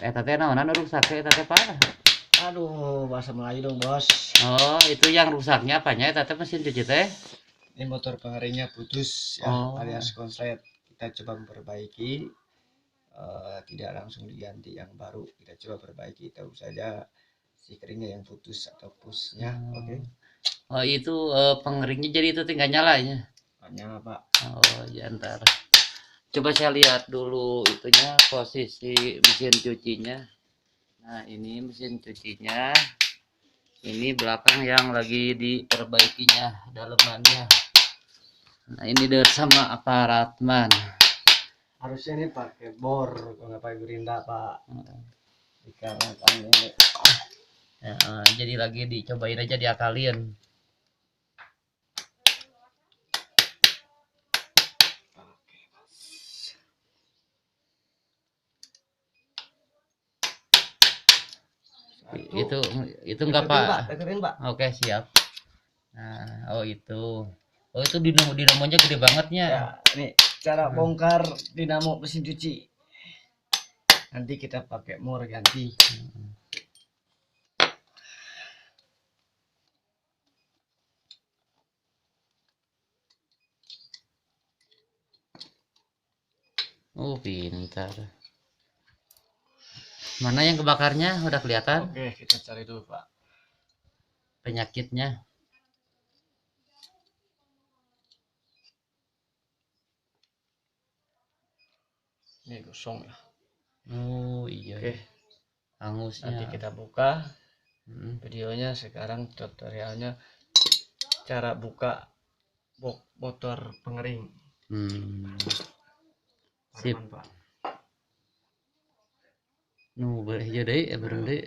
Tete naonan rusak tete parah. Aduh, bahasa Melayu dong, Bos. Oh, itu yang rusaknya apanya tete mesin cuci teh? Ini motor pengeringnya putus ya, Oh. alias konslet. Kita coba memperbaiki, tidak langsung diganti yang baru. Kita coba perbaiki, tahu saja si keringnya yang putus atau pusnya. Oke. Oh, itu pengeringnya jadi itu tinggal nyalanya. Nyala, Pak. Oh, ya ntar. Coba saya lihat dulu itunya posisi mesin cucinya. Nah, ini mesin cucinya. Ini belakang yang lagi diperbaikinya dalemannya. Nah, ini dari sama aparat man. Harusnya ini pakai bor, kalau nggak pakai gerinda, Pak. Dikarenakan ini. Ya, jadi lagi dicobain aja diakalin. Satu. Itu enggak Pak. Deketin, Pak. Oke, siap. Nah, itu dinamonya gede bangetnya. Ya, ini cara bongkar dinamo mesin cuci. Nanti kita pakai mur ganti. Oh, pintar. Mana yang kebakarnya? Udah kelihatan Oke, kita cari dulu, Pak. penyakitnya. Ini gosong ya. Oh, iya. Oke, Hangusnya. nanti kita buka videonya. Sekarang tutorialnya cara buka motor pengering. Sip. Aman, Pak. Boleh jadi ya, berhenti.